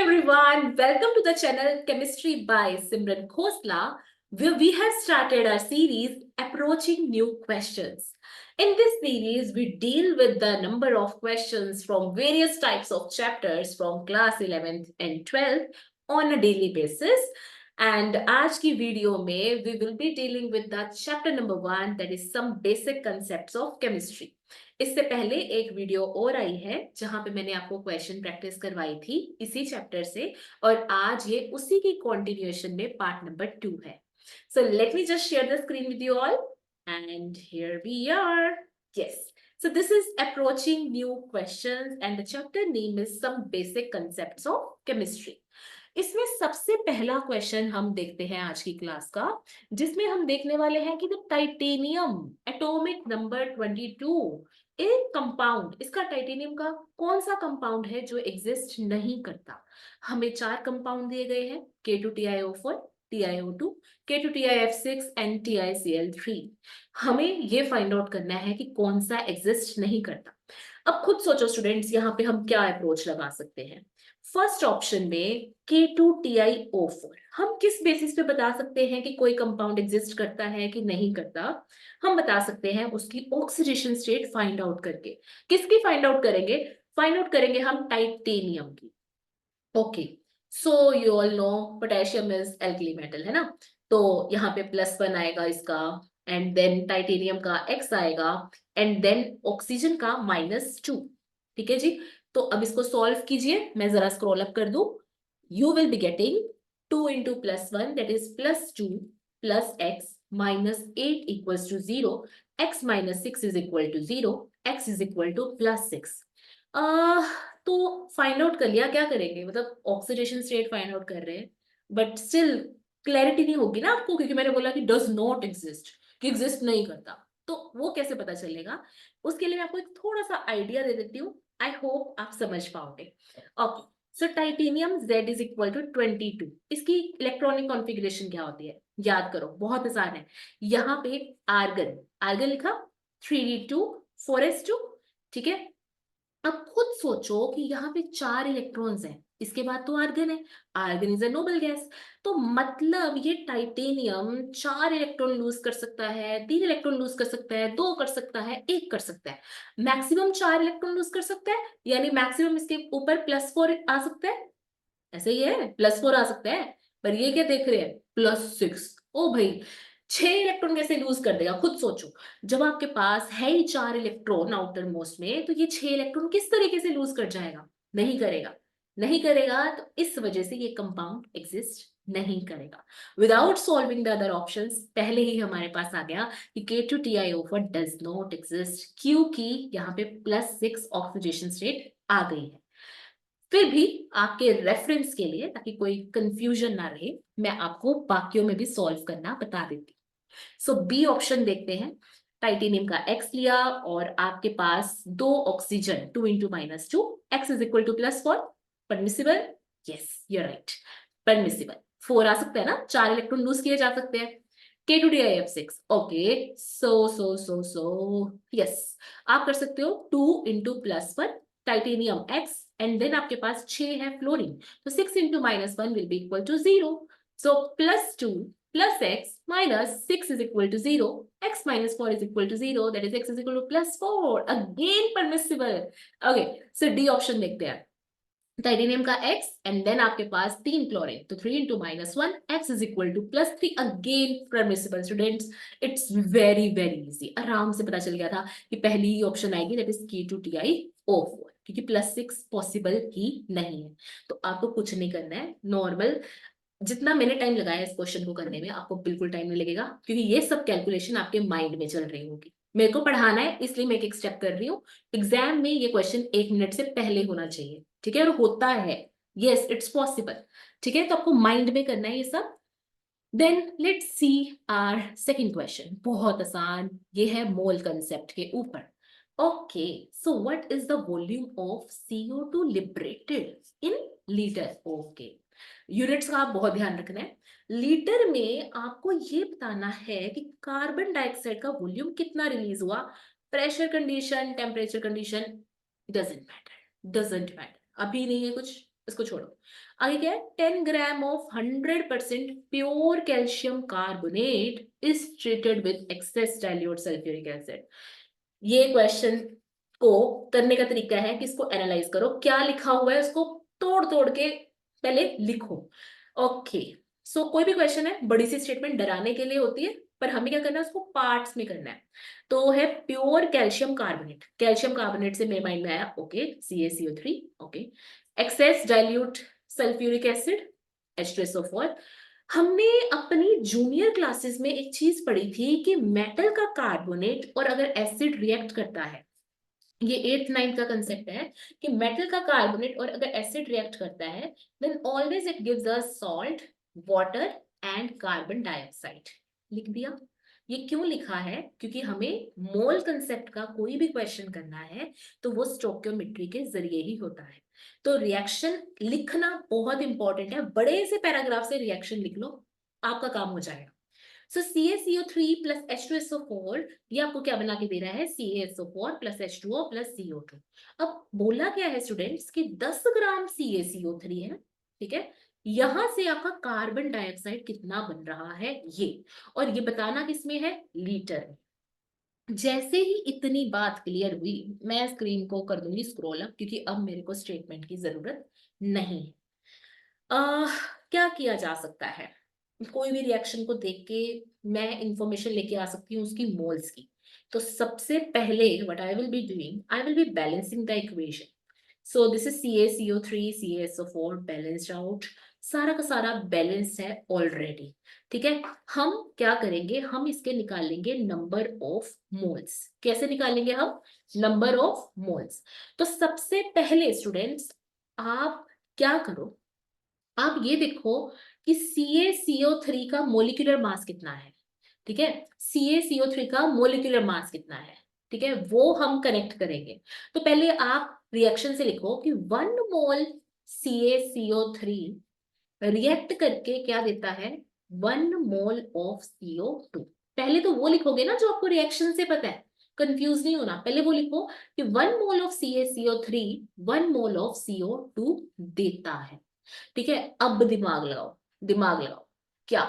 everyone, welcome to the channel Chemistry by Simran Khosla, where we have started our series Approaching New Questions. In this series, we deal with the number of questions from various types of chapters from class 11th and 12th on a daily basis. And आज की video में we will be dealing with the chapter number 1, that is some basic concepts of chemistry. इससे पहले एक video और आई है जहां पे मैंने आपको क्वेश्चन प्रैक्टिस करवाई थी इसी चैप्टर से, और आज ये उसी की कंटिन्यूएशन में पार्ट नंबर 2 है. So let me just share the screen with you all and here we are. Yes, so this is approaching new questions and the chapter name is some basic concepts of chemistry. इसमें सबसे पहला question हम देखते हैं आज की class का, जिसमें हम देखने वाले हैं कि द टाइटेनियम एटॉमिक नंबर 22 एक कंपाउंड, इसका टाइटेनियम का कौन सा कंपाउंड है जो एग्जिस्ट नहीं करता. हमें 4 कंपाउंड दिए गए हैं, K2TiO4, TiO2, K2TiF6 and TiCl3. हमें ये फाइंड आउट करना है कि कौन सा एग्जिस्ट नहीं करता. अब खुद सोचो स्टूडेंट्स, यहाँ पे हम क्या अप्रोच लगा सकते हैं. फर्स्ट ऑप्शन में K2TiO4, हम किस बेसिस पे बता सकते हैं कि कोई कंपाउंड एग्जिस्ट करता है कि नहीं करता. हम बता सकते हैं उसकी ऑक्सीडेशन स्टेट फाइंड आउट करके. किसकी फाइंड आउट करेंगे? फाइंड आउट करेंगे हम टाइटेनियम की. Okay, so you all know potassium is alkali metal, है ना. तो यहाँ पे +1 आएगा इसका, एंड देन टाइटेनियम का X आएगा, एंड देन ऑक्सीजन का -2. ठीक है जी. तो अब इसको सॉल्व कीजिए, मैं जरा स्क्रॉल अप कर दूं. You will be getting 2 into +1, that is +2 plus x minus 8 equals to 0. X minus 6 is equal to 0. X is equal to +6. तो फाइंड आउट कर लिया, क्या करेंगे, मतलब ऑक्सीडेशन स्टेट फाइंड आउट कर रहे हैं, बट स्टिल क्लैरिटी नहीं होगी ना आपको, क्योंकि मैंने बोला कि डज नॉट एग्जिस्ट, कि एग्जिस्ट नहीं करता. तो वो कैसे पता चलेगा, उसके लिए मैं आपको एक थोड़ा सा आइडिया दे देती हूँ. आई होप आप समझ पाओगे. Okay, so titanium Z is equal to 22. इसकी इलेक्ट्रॉनिक कॉन्फ़िगरेशन क्या होती है, याद करो, बहुत आसान है. यहाँ पे आर्गन, आर्गन लिखा 3d2 4s2. ठीक है. अब खुद सोचो कि यहाँ पे 4 इलेक्ट्रॉन्स हैं, इसके बाद तो आर्गन है. Argon is a noble gas, तो मतलब ये टाइटेनियम 4 इलेक्ट्रॉन लूज कर सकता है, 3 इलेक्ट्रॉन लूज कर सकता है, 2 कर सकता है, 1 कर सकता है. मैक्सिमम 4 इलेक्ट्रॉन लूज कर सकता है, यानी मैक्सिमम इसके ऊपर +4 आ सकता है. ऐसे ही है, +4 आ सकता है. पर ये क्या देख रहे हैं, +6. ओ भाई, 6 इलेक्ट्रॉन कैसे लूज कर देगा, खुद सोचो. जब आपके पास है ही 4 इलेक्ट्रॉन आउटर मोस्ट में, तो ये 6 इलेक्ट्रॉन किस तरीके से लूज कर जाएगा, नहीं करेगा. नहीं करेगा, तो इस वजह से ये कंपाउंड एग्जिस्ट नहीं करेगा. Without solving the other options, पहले ही हमारे पास आ गया कि K2TiO4 डज नॉट एग्जिस्ट, क्योंकि यहाँ पे +6 ऑक्सीडेशन स्टेट आ गई है. फिर भी आपके रेफरेंस के लिए, ताकि कोई कंफ्यूजन ना रहे, मैं आपको बाकियों में भी सॉल्व करना बता देती. सो बी ऑप्शन देखते हैं. टाइटेनियम का X लिया और आपके पास 2 oxygen, 2 into -2, X is equal to +4. Permissible? Yes, you right, permissible. 4 आ सकता है ना, 4 इलेक्ट्रॉन लूज किए जा सकते हैं. K2TiF6, ओके, सो यस, आप कर सकते हो 2 into +1 titanium X, and then आपके पास 6 है फ्लोरीन, तो 6 into -1 will be equal to 0. So +2 plus x minus 6 is equal to 0. X minus 4 is equal to 0. That is x is equal to +4. Again permissible. Okay, so D option देखते हैं. Titanium का X and then आपके पास 3 chlorine, तो 3 into -1, X is equal to +3. Again permissible students. It's very very easy. आराम से पता चल गया था कि पहली ही ऑप्शन आएगी, that is K2TiO4, क्योंकि +6 पॉसिबल ही नहीं है. तो आपको कुछ नहीं करना है, नॉर्मल जितना मैंने टाइम लगाया इस क्वेश्चन को करने में, आपको बिल्कुल टाइम नहीं लगेगा, क्योंकि ये सब कैलकुलेशन आपके माइंड में चल रही होगी. मेरे को पढ़ाना है, इसलिए मैं एक स्टेप कर रही हूँ. एग्जाम में ये क्वेश्चन 1 मिनट से पहले होना चाहिए. ठीक है, और होता है. Yes, it's possible. ठीक है, तो आपको माइंड में करना है ये सब. Then let's see our second question. बहुत आसान, ये है मोल कंसेप्ट के ऊपर. Okay, so what is the volume of CO2 liberated in litre. Okay, units का आप बहुत ध्यान रखना है. लीटर में आपको ये बताना है कि कार्बन डाइऑक्साइड का वॉल्यूम कितना रिलीज हुआ. Pressure condition, temperature condition, doesn't matter, doesn't matter. अभी नहीं है कुछ, इसको छोड़ो। आगे क्या है, 10 gram of 100% pure calcium carbonate is treated with excess dilute sulphuric acid. ये क्वेश्चन को करने का तरीका है कि इसको एनालाइज करो, क्या लिखा हुआ है उसको तोड़ तोड़ के पहले लिखो। ओके, सो कोई भी क्वेश्चन है, बड़ी सी स्टेटमेंट डराने के लिए होती है, पर हमें क्या करना है, उसको पार्ट्स में करना है। तो है pure calcium carbonate, calcium carbonate से मेरे माइंड में आया okay CaCO3, okay. Excess dilute sulphuric acid H2SO4। हमने अपनी जूनियर क्लासेस में एक चीज पढ़ी थी कि मेटल का कार्बोनेट और अगर एसिड रिएक्ट करता है, ये 8th 9th का कंसेप्ट है कि मेटल का कार्बोनेट और अगर एसिड रिएक्ट करता है then always it gives us salt, water and carbon dioxide. लिख दिया। ये क्यों लिखा है, क्योंकि हमें मोल कंसेप्ट का कोई भी क्वेश्चन करना है तो वो स्टोइकियोमेट्री के जरिए ही होता है। तो रिएक्शन लिखना बहुत इंपॉर्टेंट है, बड़े से पैराग्राफ से रिएक्शन लिख लो, आपका काम हो जाएगा। सो CaCO3 प्लस H2SO4, ये आपको क्या बना के दे रहा है, CaSO4 plus H2O plus CO2। अब बोला क्या है स्टूडेंट्स कि 10 ग्राम CaCO3 है, ठीक है। यहां से आपका कार्बन डाइऑक्साइड कितना बन रहा है ये, और ये बताना किसमें है, लीटर में। जैसे ही इतनी बात क्लियर हुई, मैं स्क्रीन को कर दूंगी स्क्रॉल अप, क्योंकि अब मेरे को स्टेटमेंट की जरूरत नहीं है। क्या किया जा सकता है, कोई भी रिएक्शन को देख के मैं इंफॉर्मेशन लेके आ सकती हूँ उसकी मोल्स की। तो सबसे पहले what I will be doing, I will be balancing the equation. So this is CaCO3 CaSO4 balanced out, सारा का सारा बैलेंस है ऑलरेडी, ठीक है। हम क्या करेंगे, हम इसके निकालेंगे नंबर ऑफ मोल्स। कैसे निकालेंगे हम, नंबर ऑफ मोल्स। तो सबसे पहले स्टूडेंट्स आप क्या करो, आप ये देखो कि CaCO3 का मोलिकुलर मास कितना है, ठीक है। CaCO3 का मोलिकुलर मास कितना है, ठीक है, वो हम कनेक्ट करेंगे। तो पहले आप रिएक्शन से लिखो कि 1 मोल CaCO3 रिएक्ट करके क्या देता है, 1 मोल ऑफ CO2। पहले तो वो लिखोगे ना जो आपको रिएक्शन से पता है, कंफ्यूज नहीं होना, पहले वो लिखो कि 1 mole of CaCO3 1 mole of CO2 देता है, ठीक है। अब दिमाग लगाओ, दिमाग लगाओ। क्या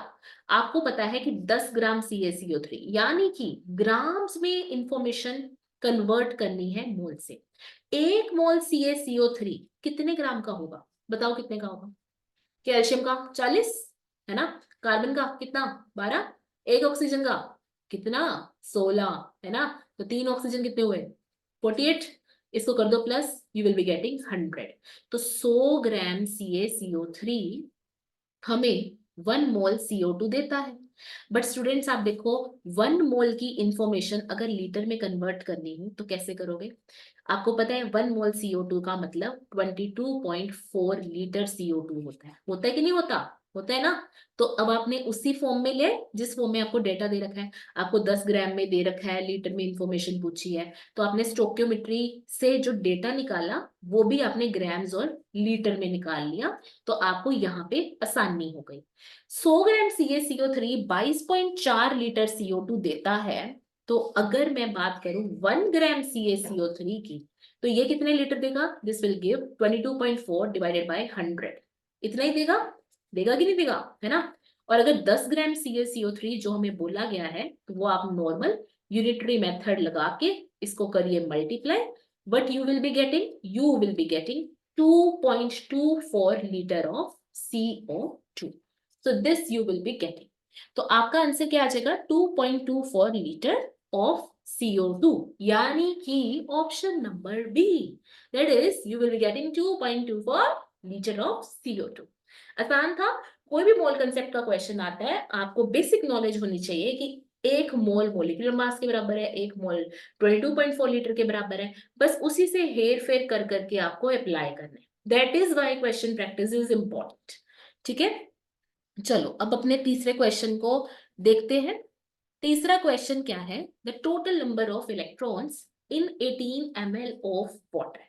आपको पता है कि 10 ग्राम CaCO3, यानी कि ग्राम्स में इंफॉर्मेशन कन्वर्ट करनी है मोल से। 1 मोल CaCO3 कितने ग्राम का होगा, बताओ कितने का होगा। कैल्शियम का 40 है ना, कार्बन का कितना 12, एक ऑक्सीजन का कितना 16 है ना, तो 3 ऑक्सीजन कितने हुए 48, इसको कर दो plus, you will be getting 100। तो 100 ग्राम CaCO3 हमें 1 मोल CO2 देता है। बट स्टूडेंट्स आप देखो, 1 मोल की इंफॉर्मेशन अगर लीटर में कन्वर्ट करनी हो तो कैसे करोगे। आपको पता है 1 मोल CO2 का मतलब 22.4 लीटर CO2 होता है कि नहीं होता, होता है ना। तो अब आपने उसी फॉर्म में ले, जिस फॉर्म में आपको डेटा दे रखा है, आपको 10 ग्राम में दे रखा है, लीटर में इंफॉर्मेशन पूछी है, तो आपने स्टोइकियोमेट्री से जो डेटा निकाला वो भी आपने ग्राम्स और लीटर में निकाल लिया, तो आपको यहाँ पे आसानी हो गई। 100 ग्राम CaCO3 22.4 लीटर CO2 देता है। तो अगर मैं बात करूं 1 ग्राम CaCO3 की, तो ये कितने लीटर देगा, this will give 22.4 divided by 100, इतना ही देगा, देगा कि नहीं देगा, है ना। और अगर 10 ग्राम CaCO3 जो हमें बोला गया है, तो वो आप नॉर्मल यूनिटरी मेथड लगा के इसको करिए multiply, but you will be getting 2.24 liter of CO2. So this you will be getting. तो आपका आंसर क्या आ जाएगा, 2.24 liter of CO2, यानी कि option number B, that is you will be getting 2.24 liter of CO2। आसान था। कोई भी मोल कंसेप्ट का क्वेश्चन आता है, आपको बेसिक नॉलेज होनी चाहिए कि 1 मोल मोलिकुलर मास के बराबर है, 1 मोल 22.4 लीटर के बराबर है, बस उसी से हेर फेर कर करके आपको अप्लाई करना है। That is why question practice is important, ठीक है। चलो अब अपने तीसरे क्वेश्चन को देखते हैं। तीसरा क्वेश्चन क्या है, the total number of electrons in 18 ml of water.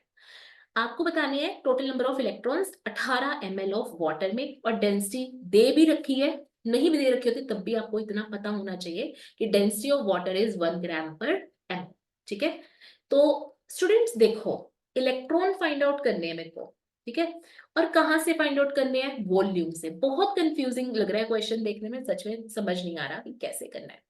आपको बताने हैं total number of electrons 18 ml of water में, और डेंसिटी दे भी रखी है, नहीं भी दे रखी होती तब भी आपको इतना पता होना चाहिए कि डेंसिटी ऑफ वाटर इज 1 ग्राम पर ml, ठीक है। तो स्टूडेंट्स देखो, इलेक्ट्रॉन फाइंड आउट करने हैं मेरे को, ठीक है। और कहाँ से फाइंड आउट करने हैं? वॉल्यूम से। बहुत कंफ्यूजिंग लग रहा है क्वेश्चन देखने में, सच में समझ नहीं आ रहा कि कैसे करना है।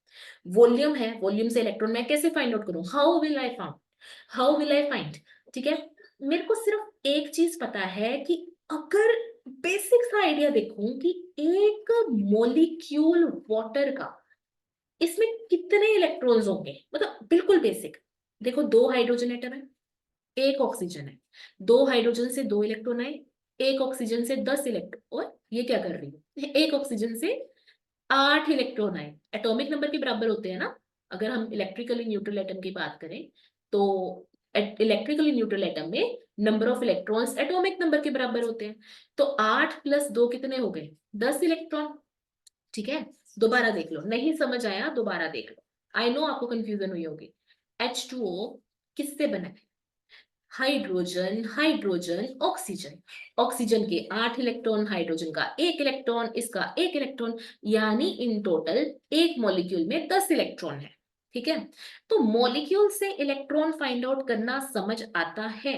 वॉल्यूम है, वॉल्यूम से इलेक्ट्रॉन मैं कैसे फाइंड आउट करूं? How will I find? ठीक है, मेरे को सिर्फ एक चीज पता है कि अगर बेसिक सा आइडिया देखूं कि एक मॉलिक्यूल वाटर का, इसमें कितने इलेक्ट्रॉन्स होंगे, मतलब बिल्कुल बेसिक। देखो, दो हाइड्रोजन एटम है, एक ऑक्सीजन है, दो हाइड्रोजन से दो इलेक्ट्रॉन आए, एक ऑक्सीजन से 10 इलेक्ट्रॉन, और ये क्या कर रही है, एक ऑक्सीजन से 8 इलेक्ट्रॉन आए। एटॉमिक नंबर के बराबर होते हैं ना, अगर हम इलेक्ट्रिकली न्यूट्रल एटम की बात करें तो इलेक्ट्रिकली न्यूट्रल एटम में number of electrons atomic number के बराबर होते हैं। तो 8 + 2 कितने हो गए? 10 इलेक्ट्रॉन। ठीक है, दोबारा देख लो, नहीं समझ आया दोबारा देख लो। आई नो आपको कंफ्यूजन हुई होगी। H2O किससे बना है? Hydrogen, hydrogen, oxygen. ऑक्सीजन के 8 इलेक्ट्रॉन, हाइड्रोजन का 1 इलेक्ट्रॉन, इसका 1 इलेक्ट्रॉन, यानी इन टोटल एक मॉलिक्यूल में 10 इलेक्ट्रॉन है। ठीक है, तो मॉलिक्यूल से इलेक्ट्रॉन फाइंड आउट करना समझ आता है,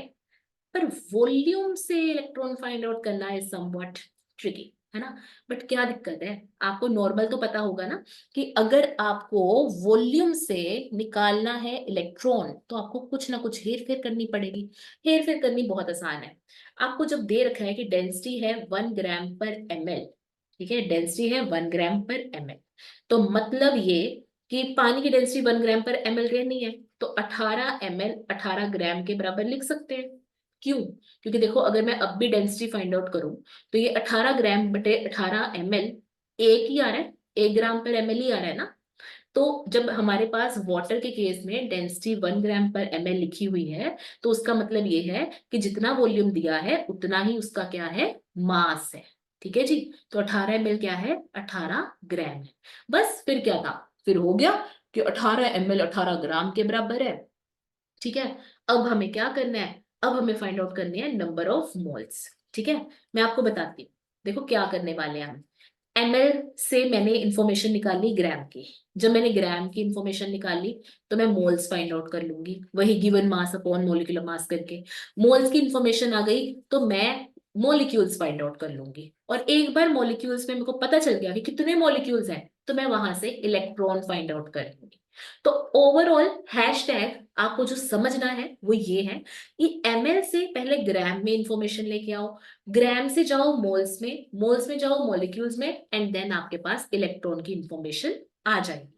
पर वॉल्यूम से इलेक्ट्रॉन फाइंड आउट करना इज समवट ट्रिकी, है ना। बट क्या दिक्कत है, आपको नॉर्मल तो पता होगा ना कि अगर आपको वॉल्यूम से निकालना है इलेक्ट्रॉन तो आपको कुछ ना कुछ हेर फेर करनी पड़ेगी। हेर फेर करनी बहुत आसान है। आपको जब दे रखा है कि डेंसिटी है 1 ग्राम/ml, ठीक है, डेंसिटी है 1 ग्राम/ml, तो मतलब ये कि पानी की डेंसिटी 1 ग्राम/ml रहनी है, तो 18 ml 18 ग्राम के बराबर लिख सकते हैं। क्यों? क्योंकि देखो, अगर मैं अब भी डेंसिटी फाइंड आउट करूं तो ये 18 ग्राम बटे 18 ml एक ही आ रहा है, 1 ग्राम/ml ही आ रहा है ना। तो जब हमारे पास वाटर के केस में डेंसिटी 1 ग्राम/ml लिखी हुई है, तो उसका मतलब ये है कि जितना वॉल्यूम दिया है उतना ही उसका क्या है, मास है। ठीक है जी, तो 18 ml क्या है, 18 ग्राम है। बस फिर क्या था, फिर हो गया कि 18 ml 18 ग्राम के बराबर है। ठीक है, अब हमें क्या करना है, अब हमें फाइंड आउट करनी है नंबर ऑफ मोल्स। ठीक है, मैं आपको बताती हूँ, देखो क्या करने वाले हैं हम। ml से मैंने इंफॉर्मेशन निकाली ग्राम की, जब मैंने ग्राम की इंफॉर्मेशन निकाली तो मैं मोल्स फाइंड आउट कर लूंगी, वही given mass upon molecular mass करके। मोल्स की इंफॉर्मेशन आ गई तो मैं मॉलिक्यूल्स फाइंड आउट कर लूंगी, और एक बार मॉलिक्यूल्स में मेरे को पता चल गया कि कितने मॉलिक्यूल्स हैं, तो मैं वहां से इलेक्ट्रॉन फाइंड आउट कर लूंगी। तो ओवरऑल हैशटैग आपको जो समझना है वो ये है कि ml से पहले ग्राम में इंफॉर्मेशन लेके आओ, ग्राम से जाओ मोल्स में, मोल्स में जाओ मॉलिक्यूल्स में, एंड देन आपके पास इलेक्ट्रॉन की इंफॉर्मेशन आ जाएगी।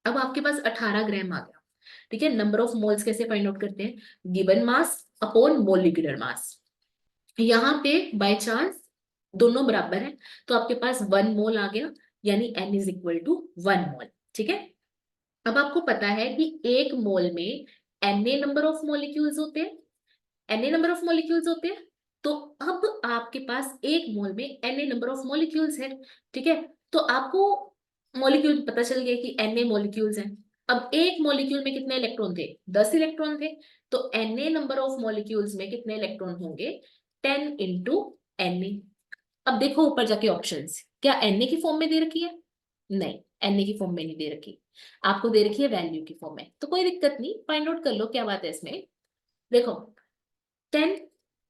अब आपके पास 18 ग्राम आ गया। ठीक है, नंबर ऑफ मोल्स कैसे फाइंड आउट करते हैं, given mass upon molecular mass. यहाँ पे बाय चांस दोनों बराबर है, तो आपके पास 1 मोल आ गया, यानी n = 1 मोल। ठीक है, अब आपको पता है कि एक मोल में Na नंबर ऑफ मॉलिक्यूल्स होते हैं, Na नंबर ऑफ मॉलिक्यूल्स होते हैं, तो अब आपके पास एक मोल में Na नंबर ऑफ मॉलिक्यूल्स है। ठीक है, तो आपको मॉलिक्यूल पता चल गया कि Na मॉलिक्यूल्स हैं। अब एक मॉलिक्यूल में कितने इलेक्ट्रॉन थे, 10 इलेक्ट्रॉन थे, तो Na नंबर ऑफ मॉलिक्यूल्स में कितने इलेक्ट्रॉन होंगे, 10 इंटू Na। अब देखो ऊपर जाके ऑप्शंस, क्या Na की फॉर्म में दे रखी है? नहीं, Na की फॉर्म में नहीं दे रखी, आपको दे रखी है वैल्यू की फॉर्म में, तो कोई दिक्कत नहीं, फाइंड आउट कर लो क्या बात है इसमें। देखो, 10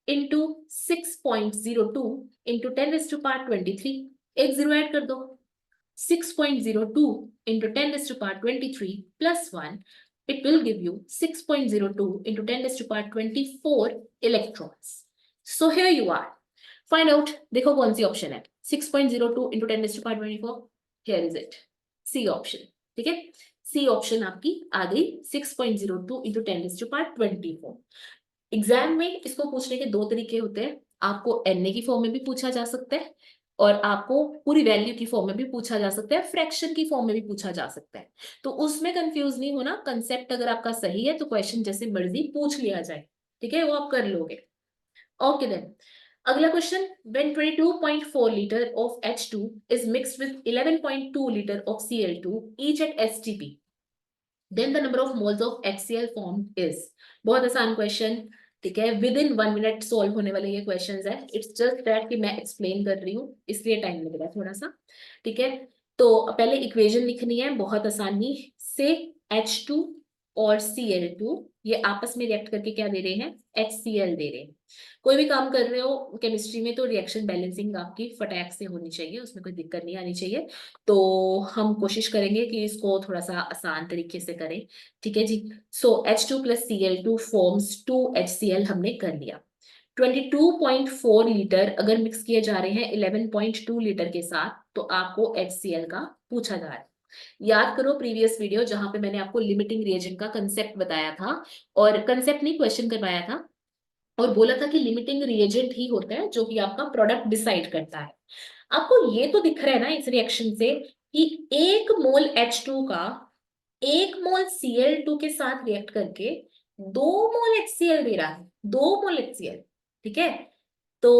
इंटू 6.02 इंटू 10⁻23, एक जीरो ऐड कर दो। 6.02 into 10⁻23 plus 1, it will give you 6.02 into 10⁻24 electrons. So here you are. Find out, देखो कौन सी ऑप्शन है 6.02 into 10⁻24, here is it, C option. ठीक है, सी ऑप्शन आपकी आ गई 6.02 into 10⁻24। एग्जाम में इसको पूछने के दो तरीके होते हैं, आपको Na की फॉर्म में भी पूछा जा सकता है, और आपको पूरी वैल्यू की फॉर्म में भी पूछा जा सकता है, फ्रैक्शन की फॉर्म में भी पूछा जा सकता है। तो उसमें कंफ्यूज नहीं होना, कंसेप्ट अगर आपका सही है तो क्वेश्चन जैसे मर्जी पूछ लिया जाए। ठीक है, वो आप कर लोगे। ओके देन, अगला question, when 22.4 liter of H2 is mixed with 11.2 liter of Cl2 each at STP, then the number of moles of HCl formed is। बहुत आसान क्वेश्चन, ठीक है, विद इन 1 मिनट सॉल्व होने वाले ये क्वेश्चंस है। It's just that कि मैं एक्सप्लेन कर रही हूँ इसलिए टाइम लग रहा है थोड़ा सा। ठीक है, तो पहले इक्वेशन लिखनी है बहुत आसानी से, H2 और Cl2 ये आपस में रिएक्ट करके क्या दे रहे हैं, HCl दे रहे हैं। कोई भी काम कर रहे हो केमिस्ट्री में तो रिएक्शन बैलेंसिंग आपकी फटाक से होनी चाहिए, उसमें कोई दिक्कत नहीं आनी चाहिए। तो हम कोशिश करेंगे कि इसको थोड़ा सा आसान तरीके से करें, ठीक है जी। सो H2 plus Cl2 forms 2HCl हमने कर लिया। 22.4 लीटर अगर मिक्स किए जा रहे हैं 11.2 लीटर के साथ तो आपको HCl का पूछा जा रहा है। याद करो प्रीवियस वीडियो जहां पे मैंने आपको लिमिटिंग रिएजेंट का कंसेप्ट बताया था, और कंसेप्ट नहीं क्वेश्चन करवाया था, और बोला था कि लिमिटिंग रिएजेंट ही होता है जो कि आपका प्रोडक्ट डिसाइड करता है। आपको ये तो दिख रहा है ना इस रिएक्शन से कि 1 मोल H2 का 1 मोल Cl2 के साथ रिएक्ट करके 2 मोल HCl दे रहा है, 2 मोल HCl, ठीक है। तो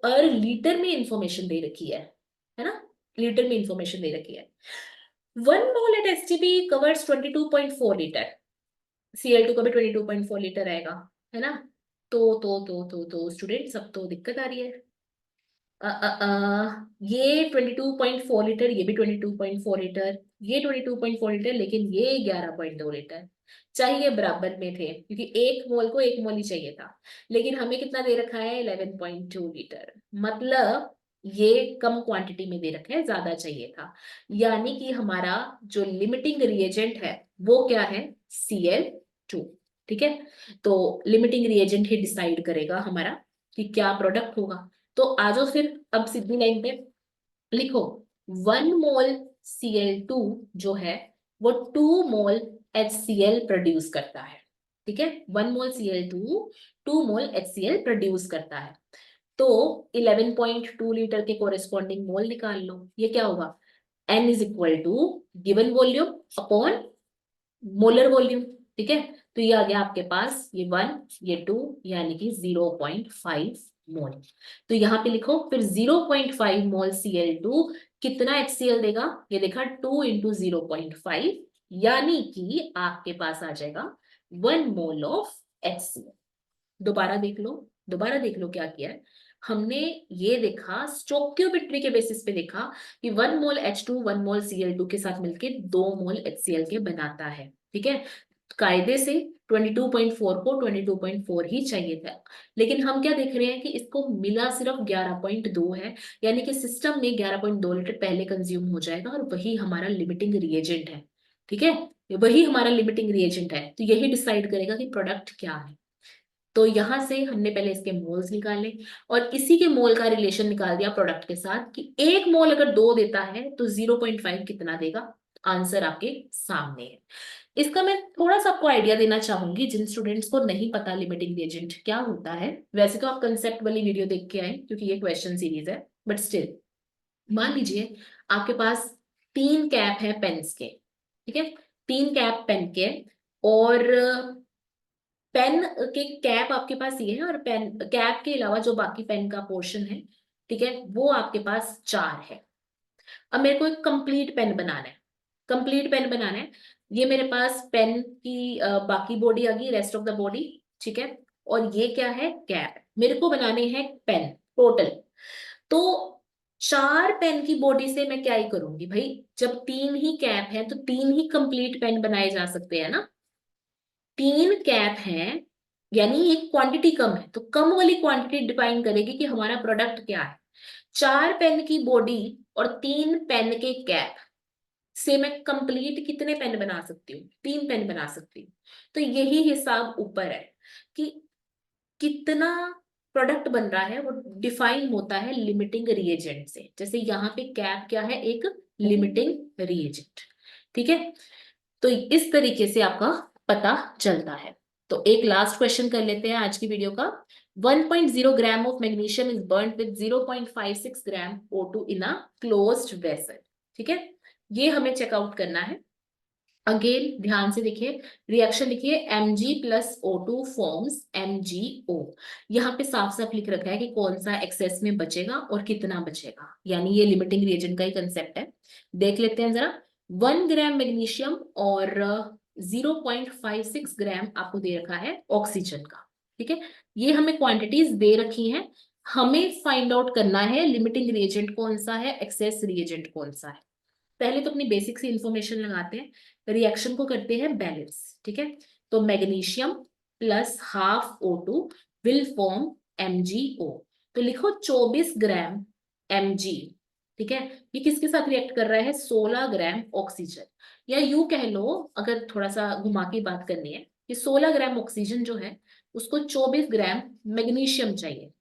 और लीटर में इंफॉर्मेशन दे रखी है ना, लीटर में इंफॉर्मेशन दे रखी है। 1 mole at STP covers 22.4 litre, Cl2 का भी 22.4 लीटर आएगा, है ना। तो स्टूडेंट सब तो दिक्कत आ रही है। ये 22.4 लीटर, ये भी 22.4 लीटर, ये 22.4 लीटर, लेकिन ये 11.2 लीटर। चाहिए बराबर में थे क्योंकि 1 मोल को 1 मोल ही चाहिए था, लेकिन हमें कितना दे रखा है 11.2 लीटर, मतलब ये कम क्वांटिटी में दे रखा है, ज्यादा चाहिए था। यानी कि हमारा जो लिमिटिंग रिएजेंट है वो क्या है, Cl2, ठीक है। तो लिमिटिंग रिएजेंट ही डिसाइड करेगा हमारा कि क्या प्रोडक्ट होगा। तो आ जाओ फिर अब सीधी लाइन पे लिखो, 1 मोल Cl2 जो है वो 2 मोल HCl प्रोड्यूस करता है, ठीक है। 1 मोल Cl2 2 मोल HCl प्रोड्यूस करता है। तो 11.2 लीटर के कोरेस्पॉन्डिंग मोल निकाल लो, ये क्या होगा, N is equal to given volume upon molar volume, ठीक है। तो ये आ गया आपके पास, ये 1 ये 2 यानी कि 0.5 मोल। तो यहाँ पे लिखो फिर 0.5 मोल Cl2 कितना HCl देगा, ये देखा 2 इंटू 0.5, यानी कि आपके पास आ जाएगा 1 मोल ऑफ HCl। दोबारा देख लो, दोबारा देख लो क्या किया है हमने। ये देखा स्टोक्योमेट्री के बेसिस पे देखा कि 1 मोल H2 1 मोल Cl2 के साथ मिलके 2 मोल HCl के बनाता है, ठीक है। कायदे से 22.4 को 22.4 ही चाहिए था, लेकिन हम क्या देख रहे हैं कि इसको मिला सिर्फ 11.2 है, यानी कि सिस्टम में 11.2 लीटर पहले कंज्यूम हो जाएगा, और वही हमारा लिमिटिंग रिएजेंट है, ठीक है। वही हमारा लिमिटिंग रिएजेंट है, तो यही डिसाइड करेगा कि प्रोडक्ट क्या है। तो यहां से हमने पहले इसके मोल्स निकाले, और इसी के मोल का रिलेशन निकाल दिया प्रोडक्ट के साथ कि 1 मोल अगर 2 देता है तो 0.5 कितना देगा। आंसर आपके सामने है। इसका मैं थोड़ा सा आपको आइडिया देना चाहूंगी जिन स्टूडेंट्स को नहीं पता लिमिटिंग रिएजेंट क्या होता है। वैसे तो आप कंसेप्ट वाली वीडियो देख के आए क्योंकि ये क्वेश्चन सीरीज है, बट स्टिल मान लीजिए आपके पास 3 कैप है पेन्स के, ठीक है, 3 कैप पेन के, और पेन के कैप आपके पास ये है, और पेन कैप के अलावा जो बाकी पेन का पोर्शन है, ठीक है, वो आपके पास 4 है। अब मेरे को एक कंप्लीट पेन बनाना है, कंप्लीट पेन बनाना है। ये मेरे पास पेन की बाकी बॉडी आ गई, रेस्ट ऑफ द बॉडी, ठीक है। और ये क्या है, कैप। मेरे को बनाने हैं पेन टोटल। तो 4 पेन की बॉडी से मैं क्या ही करूंगी भाई, जब 3 ही कैप है तो 3 ही कंप्लीट पेन बनाए जा सकते हैं ना। 3 कैप हैं, यानी एक क्वांटिटी कम है, तो कम वाली क्वांटिटी डिफाइन करेगी कि हमारा प्रोडक्ट क्या है। 4 पेन की बॉडी और 3 पेन के कैप से मैं कंप्लीट कितने पेन बना सकती हूँ, 3 पेन बना सकती हूँ। तो यही हिसाब ऊपर है कि कितना प्रोडक्ट बन रहा है, वो डिफाइन होता है लिमिटिंग रिएजेंट से। जैसे यहाँ पे कैप क्या है, एक लिमिटिंग रिएजेंट, ठीक है। तो इस तरीके से आपका पता चलता है। तो एक लास्ट क्वेश्चन कर लेते हैं आज की वीडियो का। 1.0 gram of magnesium is burned with 0.56 gram O2 in a closed vessel, ठीक है। ये हमें चेकआउट करना है। अगेन ध्यान से देखिए, रिएक्शन लिखिए, Mg plus O2 forms MgO। यहाँ पे साफ साफ लिख रखा है कि कौन सा एक्सेस में बचेगा और कितना बचेगा, यानी ये लिमिटिंग रिएजेंट का ही कंसेप्ट है। देख लेते हैं जरा। 1 ग्राम मैग्नीशियम और 0.56 ग्राम आपको दे रखा है ऑक्सीजन का, ठीक है। ये हमें क्वांटिटीज दे रखी हैं, हमें फाइंड आउट करना है लिमिटिंग रिएजेंट कौन सा है, एक्सेस रिएजेंट कौन सा है। पहले तो अपनी बेसिक सी इंफॉर्मेशन लगाते हैं, रिएक्शन को करते हैं बैलेंस, ठीक है। तो magnesium plus half O2 will form MgO। तो लिखो 24 ग्राम Mg, ठीक है। ये किसके साथ रिएक्ट कर रहा है, 16 ग्राम ऑक्सीजन, या यूं कह लो, अगर थोड़ा सा घुमा के बात करनी है, कि 16 ग्राम ऑक्सीजन जो है उसको 24 ग्राम मैग्नीशियम चाहिए।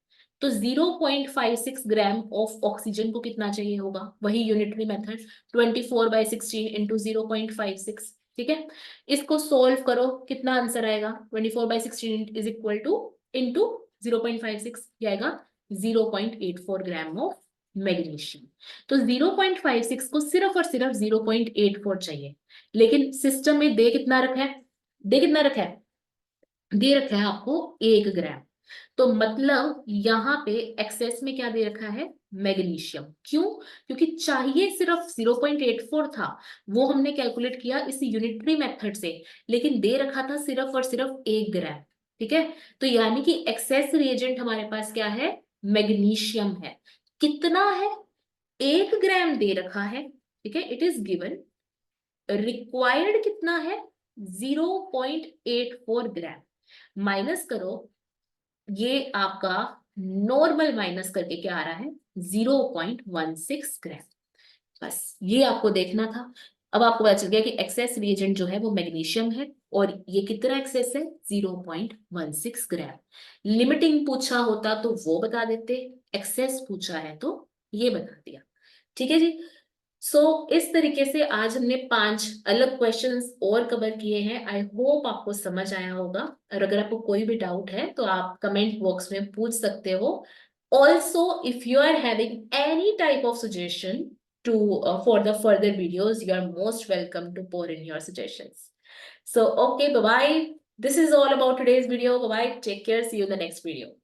तो 0.56 ग्राम ऑफ ऑक्सीजन को कितना चाहिए होगा, वही यूनिटरी मेथड, 24/16 इंटू 0.56, ठीक है। इसको सोल्व करो, कितना आंसर आएगा, 24/16 इज इक्वल टू इंटू 0.56, ये आएगा 0.84 ग्राम ऑफ मैग्नीशियम। तो 0.56 को सिर्फ और सिर्फ 0.84 चाहिए, लेकिन सिस्टम में दे कितना रखा है, दे कितना रखा है, दे रखा है आपको 1 ग्राम। तो मतलब यहाँ पे एक्सेस में क्या दे रखा है, मैग्नीशियम। क्यों, क्योंकि चाहिए सिर्फ 0.84 था, वो हमने कैलकुलेट किया इस यूनिटरी मेथड से, लेकिन दे रखा था सिर्फ और सिर्फ 1 ग्राम, ठीक है। तो यानी कि एक्सेस रिएजेंट हमारे पास क्या है, मैग्नीशियम है। कितना है, 1 ग्राम दे रखा है, ठीक है, इट इज गिवन। रिक्वायर्ड कितना है, 0.84 ग्राम। माइनस करो, ये आपका नॉर्मल माइनस करके क्या आ रहा है, 0.16 ग्राम। बस ये आपको देखना था। अब आपको पता चल गया कि एक्सेस रिएजेंट जो है वो मैग्नीशियम है, और ये कितना एक्सेस है, 0.16 ग्राम। लिमिटिंग पूछा होता तो वो बता देते, एक्सेस पूछा है तो ये बता दिया, ठीक है जी। इस तरीके से आज हमने 5 अलग क्वेश्चंस और कवर किए हैं। आई होप आपको समझ आया होगा, और अगर आपको कोई भी डाउट है तो आप कमेंट बॉक्स में पूछ सकते हो। Also if you are having any type of suggestion to for the further videos, you are most welcome to pour in your suggestions. So okay, bye bye. This is all about today's video. Bye bye, take care, see you in the next video.